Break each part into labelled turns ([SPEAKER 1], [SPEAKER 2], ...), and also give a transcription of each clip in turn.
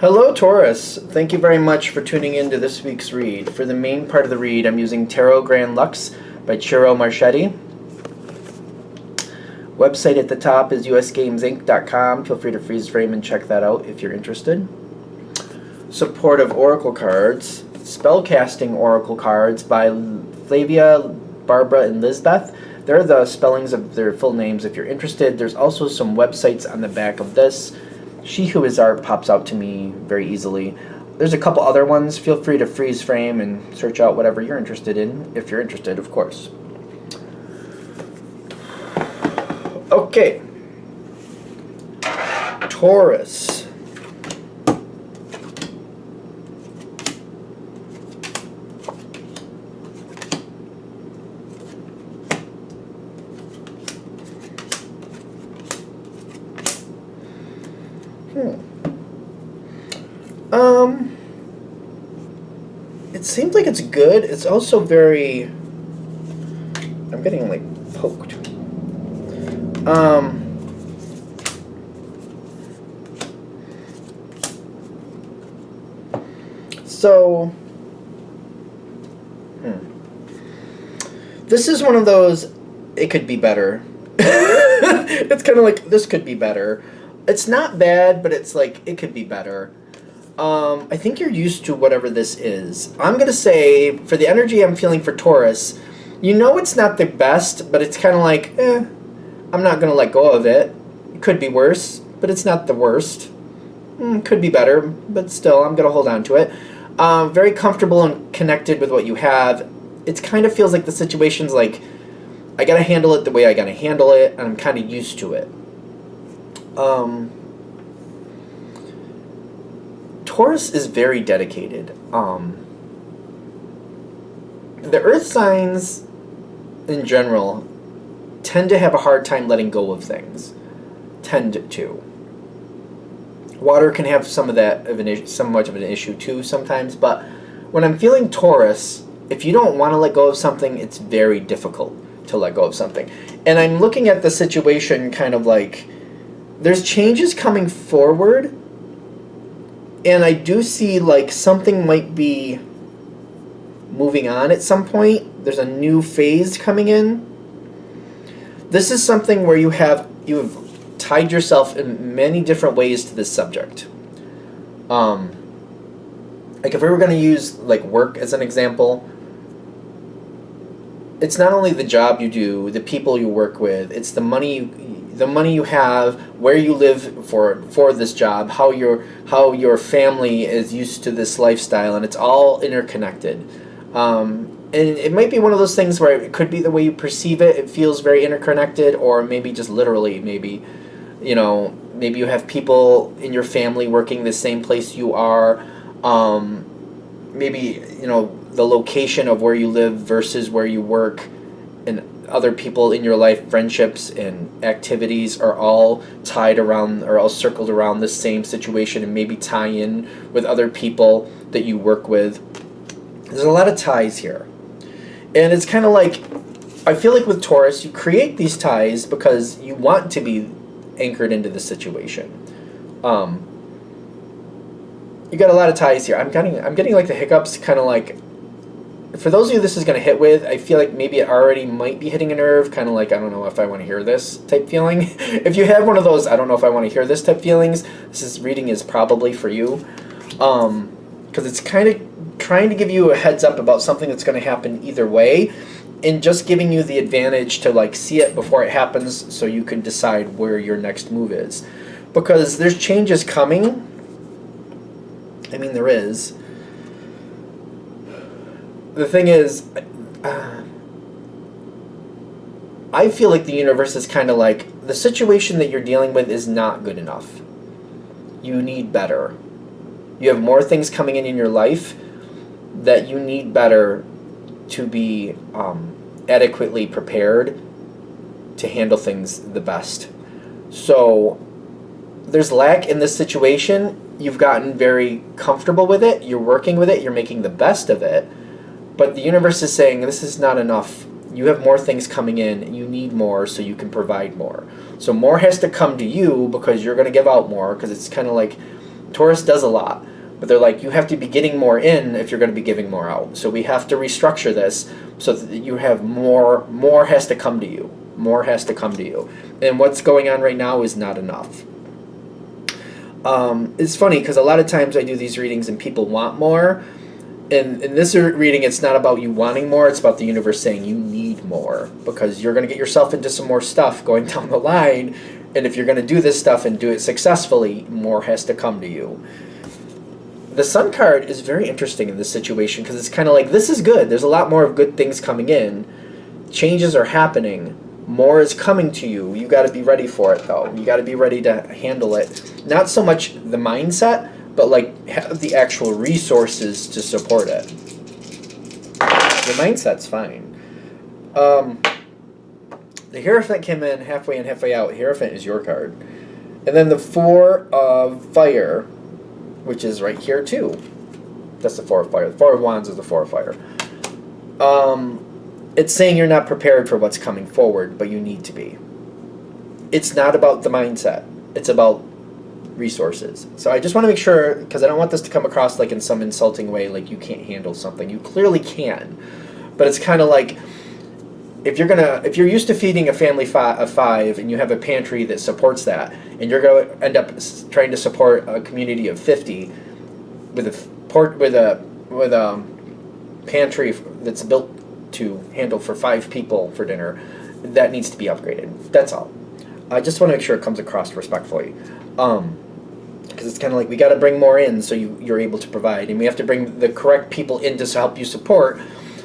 [SPEAKER 1] Hello, Taurus. Thank you very much for tuning in to this week's read. For the main part of the read, I'm using Tarot Grand Lux by Ciro Marchetti. Website at the top is usgamesinc.com. Feel free to freeze frame and check that out if you're interested. Supportive Oracle cards. Spellcasting Oracle cards by Flavia, Barbara, and Lizbeth. They're the spellings of their full names if you're interested. There's also some websites on the back of this. She Who Is Art pops out to me very easily. There's a couple other ones. Feel free to freeze frame and search out whatever you're interested in, if you're interested, of course. Okay. Taurus. It seems like it's good. It's also very... I'm getting, like, poked. So... This is one of those, it could be better. It's kind of like, this could be better. It's not bad, but it's like, it could be better. I think you're used to whatever this is. I'm going to say, for the energy I'm feeling for Taurus, you know it's not the best, but it's kind of like, I'm not going to let go of it. It could be worse, but it's not the worst. Could be better, but still, I'm going to hold on to it. Very comfortable and connected with what you have. It kind of feels like the situation's like, I got to handle it the way I got to handle it, and I'm kind of used to it. Taurus is very dedicated. The earth signs, in general, tend to have a hard time letting go of things. Tend to. Water can have some of that somewhat of an issue too sometimes, but when I'm feeling Taurus, if you don't want to let go of something, it's very difficult to let go of something. And I'm looking at the situation kind of like, there's changes coming forward, and I do see like something might be moving on at some point. There's a new phase coming in. This is something where you have tied yourself in many different ways to this subject. Like if we were going to use like work as an example, it's not only the job you do, the people you work with, it's the money you have, where you live for this job, how your family is used to this lifestyle, and it's all interconnected. And it might be one of those things where it could be the way you perceive it. It feels very interconnected, or maybe just literally, maybe you have people in your family working the same place you are. Maybe the location of where you live versus where you work, and other people in your life, friendships and activities are all tied around or all circled around the same situation, and maybe tie in with other people that you work with. There's a lot of ties here. And it's kind of like, I feel like with Taurus, you create these ties because you want to be anchored into the situation. You got a lot of ties here. I'm getting like the hiccups, kind of like, for those of you this is going to hit with, I feel like maybe it already might be hitting a nerve, kind of like, I don't know if I want to hear this type feeling. If you have one of those, I don't know if I want to hear this type feelings, reading is probably for you. Because it's kind of trying to give you a heads up about something that's going to happen either way, and just giving you the advantage to like see it before it happens so you can decide where your next move is. Because there's changes coming. I mean, there is. The thing is, I feel like the universe is kind of like, the situation that you're dealing with is not good enough. You need better. You have more things coming in your life that you need better to be adequately prepared to handle things the best. So there's lack in this situation. You've gotten very comfortable with it. You're working with it. You're making the best of it. But the universe is saying, this is not enough. You have more things coming in. You need more so you can provide more. So more has to come to you because you're going to give out more, because it's kind of like Taurus does a lot, but they're like, you have to be getting more in if you're going to be giving more out. So we have to restructure this so that you have more has to come to you. More has to come to you. And what's going on right now is not enough. It's funny because a lot of times I do these readings and people want more. And in this reading, it's not about you wanting more. It's about the universe saying you need more because you're going to get yourself into some more stuff going down the line. And if you're going to do this stuff and do it successfully, more has to come to you. The Sun card is very interesting in this situation because it's kind of like, this is good. There's a lot more of good things coming in. Changes are happening. More is coming to you. You got to be ready for it, though. You got to be ready to handle it. Not so much the mindset, but like have the actual resources to support it. The mindset's fine. The Hierophant came in halfway out. Hierophant is your card. And then the Four of Fire, which is right here too. That's the Four of Fire. The Four of Wands is the Four of Fire. It's saying you're not prepared for what's coming forward, but you need to be. It's not about the mindset. It's about resources. So I just want to make sure, because I don't want this to come across like in some insulting way, like you can't handle something. You clearly can. But it's kind of like, if you're used to feeding a family of 5 and you have a pantry that supports that, and you're going to end up trying to support a community of 50 with a pantry that's built to handle for 5 people for dinner, that needs to be upgraded. That's all. I just want to make sure it comes across respectfully. Because it's kind of like, we got to bring more in so you're able to provide, and we have to bring the correct people in to help you support.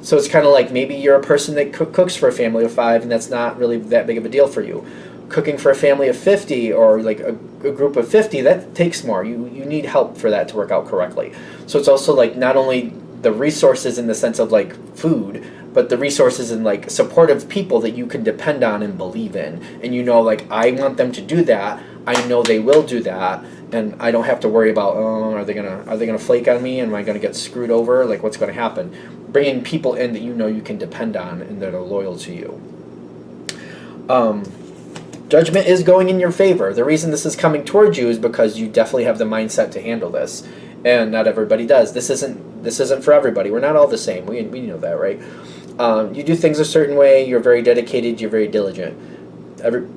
[SPEAKER 1] So it's kind of like, maybe you're a person that cooks for a family of 5, and that's not really that big of a deal for you. Cooking for a family of 50 or like a group of 50, that takes more. You need help for that to work out correctly. So it's also like, not only the resources in the sense of like food, but the resources in like supportive people that you can depend on and believe in. And you know, like, I want them to do that. I know they will do that, and I don't have to worry about, oh, are they gonna flake on me? Am I gonna get screwed over? Like, what's gonna happen? Bringing people in that you know you can depend on and that are loyal to you. Judgment is going in your favor. The reason this is coming towards you is because you definitely have the mindset to handle this, and not everybody does. This isn't for everybody. We're not all the same. We know that, right? You do things a certain way. You're very dedicated. You're very diligent.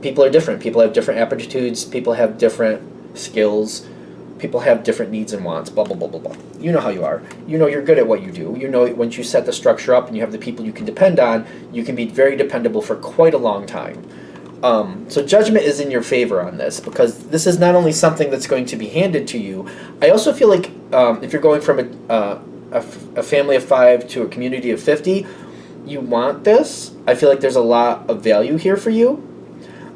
[SPEAKER 1] People are different. People have different aptitudes. People have different skills. People have different needs and wants. Blah blah blah blah blah. You know how you are. You know you're good at what you do. You know once you set the structure up and you have the people you can depend on, you can be very dependable for quite a long time. So judgment is in your favor on this, because this is not only something that's going to be handed to you. I also feel like if you're going from a family of 5 to a community of 50, you want this. I feel like there's a lot of value here for you.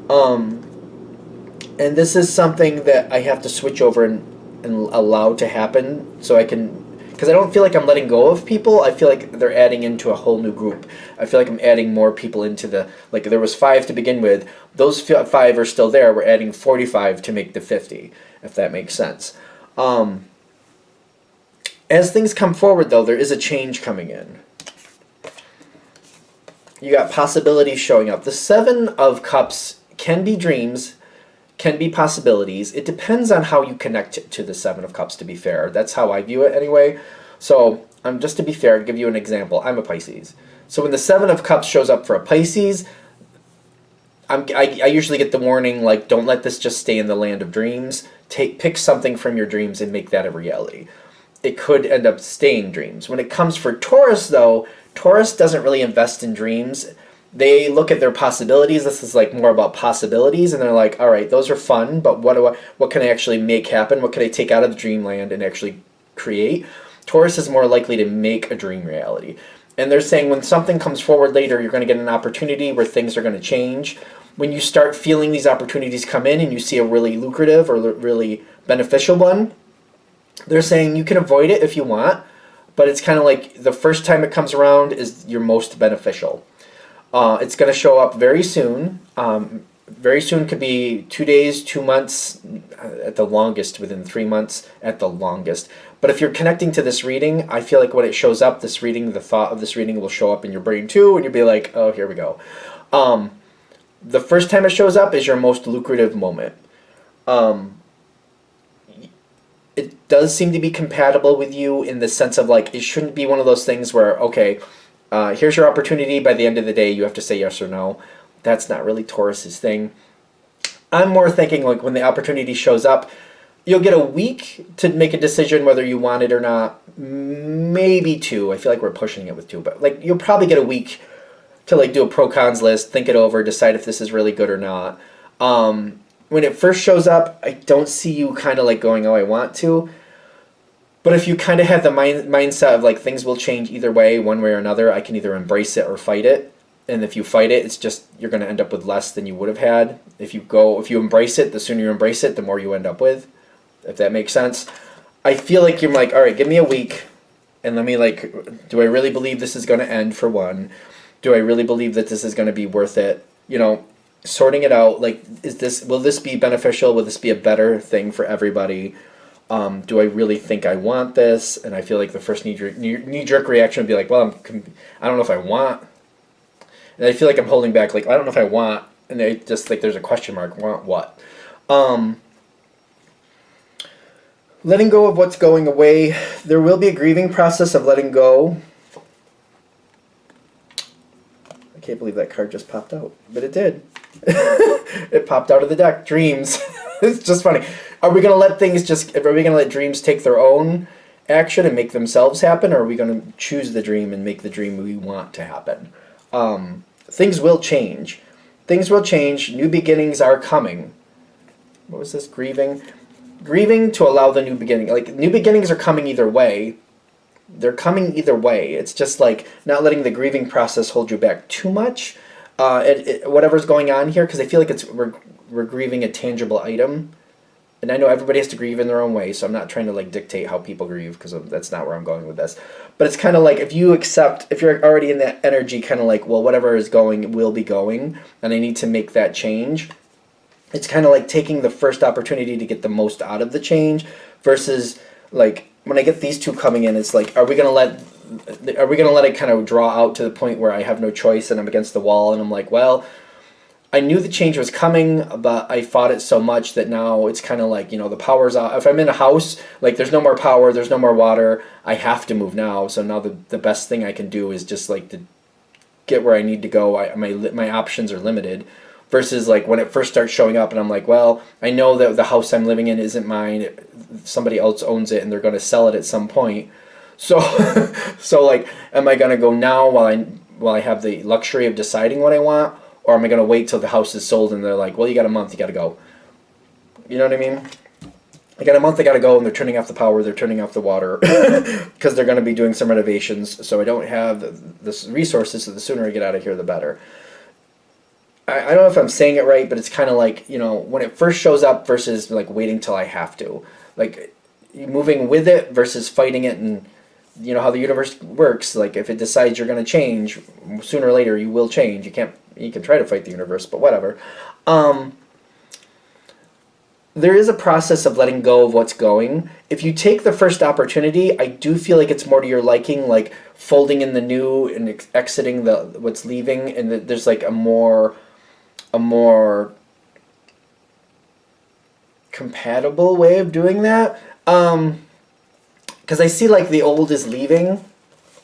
[SPEAKER 1] And this is something that I have to switch over and allow to happen so I can, because I don't feel like I'm letting go of people. I feel like they're adding into a whole new group. I feel like I'm adding more people into the, like there was 5 to begin with. Those 5 are still there. We're adding 45 to make the 50, if that makes sense. As things come forward, though, there is a change coming in. You got possibilities showing up. The 7 of Cups can be dreams, can be possibilities. It depends on how you connect to the 7 of Cups, to be fair. That's how I view it anyway. So, just to be fair, to give you an example, I'm a Pisces. So when the 7 of Cups shows up for a Pisces, I usually get the warning, like, don't let this just stay in the land of dreams. Pick something from your dreams and make that a reality. It could end up staying dreams. When it comes for Taurus, though, Taurus doesn't really invest in dreams. They look at their possibilities. This is like more about possibilities, and they're like, all right, those are fun, but what can I actually make happen? What can I take out of the dreamland and actually create? Taurus is more likely to make a dream reality. And they're saying when something comes forward later, you're going to get an opportunity where things are going to change. When you start feeling these opportunities come in and you see a really lucrative or really beneficial one, they're saying you can avoid it if you want, but it's kind of like the first time it comes around is your most beneficial. It's going to show up very soon. Very soon could be 2 days, 2 months, at the longest, within 3 months at the longest. But if you're connecting to this reading, I feel like when it shows up, this reading, the thought of this reading will show up in your brain too, and you'll be like, oh, here we go. The first time it shows up is your most lucrative moment. does seem to be compatible with you in the sense of like it shouldn't be one of those things where, okay, here's your opportunity. By the end of the day, you have to say yes or no. That's not really Taurus's thing. I'm more thinking like when the opportunity shows up, you'll get a week to make a decision whether you want it or not. Maybe 2. I feel like we're pushing it with 2, but like you'll probably get a week to like do a pro cons list, think it over, decide if this is really good or not. When it first shows up, I don't see you kind of like going, oh, I want to. But if you kind of have the mindset of like things will change either way, one way or another, I can either embrace it or fight it. And if you fight it, it's just you're going to end up with less than you would have had. If you embrace it, the sooner you embrace it, the more you end up with. If that makes sense. I feel like you're like, all right, give me a week, and let me like, do I really believe this is going to end for one? Do I really believe that this is going to be worth it? You know, sorting it out. Like, will this be beneficial? Will this be a better thing for everybody? Do I really think I want this? And I feel like the first knee-jerk reaction would be like, well, I don't know if I want. And I feel like I'm holding back, like, I don't know if I want. And I just, like, there's a question mark. Want what? Letting go of what's going away. There will be a grieving process of letting go. I can't believe that card just popped out. But it did. It popped out of the deck. Dreams. It's just funny. Are we going to let dreams take their own action and make themselves happen? Or are we going to choose the dream and make the dream we want to happen? Things will change. Things will change. New beginnings are coming. What was this? Grieving? Grieving to allow the new beginning. Like, new beginnings are coming either way. They're coming either way. It's just like not letting the grieving process hold you back too much. Whatever's going on here, because I feel like we're grieving a tangible item. And I know everybody has to grieve in their own way, so I'm not trying to like dictate how people grieve, because that's not where I'm going with this. But it's kind of like if you're already in that energy, kind of like, well, whatever is going will be going, and I need to make that change. It's kind of like taking the first opportunity to get the most out of the change versus like when I get these two coming in, it's like, are we gonna let it kind of draw out to the point where I have no choice and I'm against the wall and I'm like, well, I knew the change was coming, but I fought it so much that now it's kind of like, you know, the power's out. If I'm in a house, like there's no more power, there's no more water, I have to move now. So now the best thing I can do is just like to get where I need to go. My options are limited. Versus like when it first starts showing up and I'm like, well, I know that the house I'm living in isn't mine. Somebody else owns it and they're going to sell it at some point. So like, am I going to go now while I have the luxury of deciding what I want? Or am I going to wait till the house is sold and they're like, well, you got a month, you got to go. You know what I mean? I got a month, I got to go, and they're turning off the power, they're turning off the water because they're going to be doing some renovations. So I don't have the resources, so the sooner I get out of here, the better. I don't know if I'm saying it right, but it's kind of like, you know, when it first shows up versus like waiting till I have to. Like moving with it versus fighting it, and you know how the universe works. Like if it decides you're going to change, sooner or later you will change. You can try to fight the universe, but whatever. There is a process of letting go of what's going. If you take the first opportunity, I do feel like it's more to your liking, like folding in the new and exiting what's leaving, and there's like a more compatible way of doing that. Because I see like the old is leaving,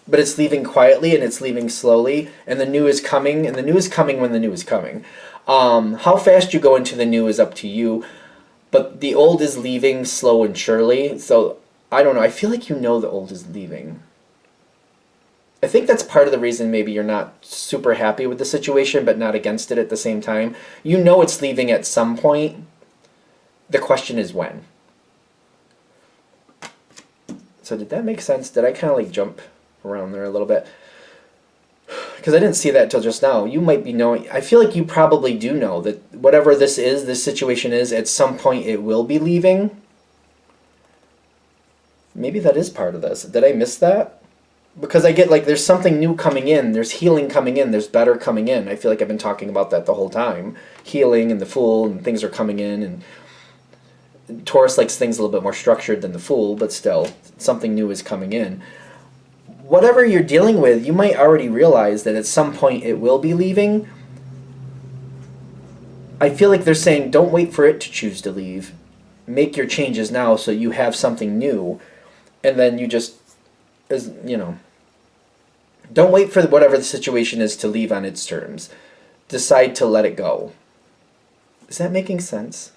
[SPEAKER 1] but it's leaving quietly and it's leaving slowly, and the new is coming, and the new is coming when the new is coming. How fast you go into the new is up to you, but the old is leaving slow and surely. So I don't know. I feel like you know the old is leaving. I think that's part of the reason maybe you're not super happy with the situation, but not against it at the same time. You know it's leaving at some point. The question is when. So did that make sense? Did I kind of like jump around there a little bit? Because I didn't see that till just now. You might be knowing. I feel like you probably do know that whatever this situation is, at some point it will be leaving. Maybe that is part of this. Did I miss that? Because I get like there's something new coming in, there's healing coming in, there's better coming in. I feel like I've been talking about that the whole time. Healing and the Fool, and things are coming in, and Taurus likes things a little bit more structured than the Fool, but still, something new is coming in. Whatever you're dealing with, you might already realize that at some point it will be leaving. I feel like they're saying don't wait for it to choose to leave. make your changes now so you have something new, and then you just, as you know, don't wait for whatever the situation is to leave on its terms. Decide to let it go. Is that making sense?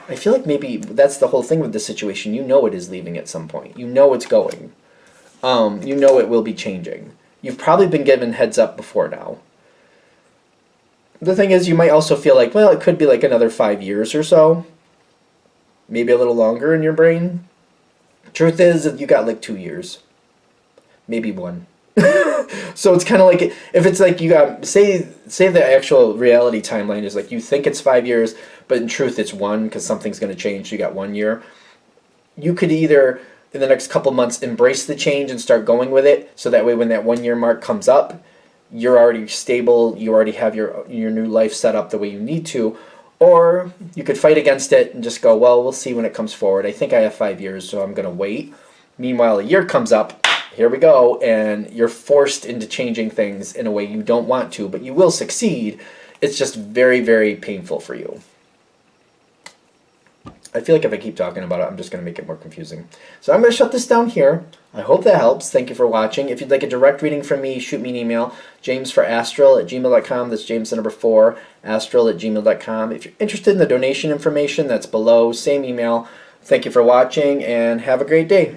[SPEAKER 1] I feel like maybe that's the whole thing with the situation. You know it is leaving at some point. You know it's going. You know it will be changing. You've probably been given heads up before now. The thing is, you might also feel like, well, it could be like another 5 years or so. Maybe a little longer in your brain. Truth is that you got like 2 years. Maybe 1. So it's kind of like, if it's like you got, say the actual reality timeline is like you think it's 5 years, but in truth it's 1 because something's going to change, so you got 1 year. You could either, in the next couple months, embrace the change and start going with it, so that way when that 1 year mark comes up, you're already stable, you already have your new life set up the way you need to. Or you could fight against it and just go, well, we'll see when it comes forward. I think I have 5 years, so I'm going to wait. Meanwhile, a year comes up, here we go, and you're forced into changing things in a way you don't want to, but you will succeed. It's just very, very painful for you. I feel like if I keep talking about it, I'm just going to make it more confusing. So I'm going to shut this down here. I hope that helps. Thank you for watching. If you'd like a direct reading from me, shoot me an email, jamesforastral@gmail.com. That's James the number 4, astral@gmail.com. If you're interested in the donation information, that's below. Same email. Thank you for watching, and have a great day.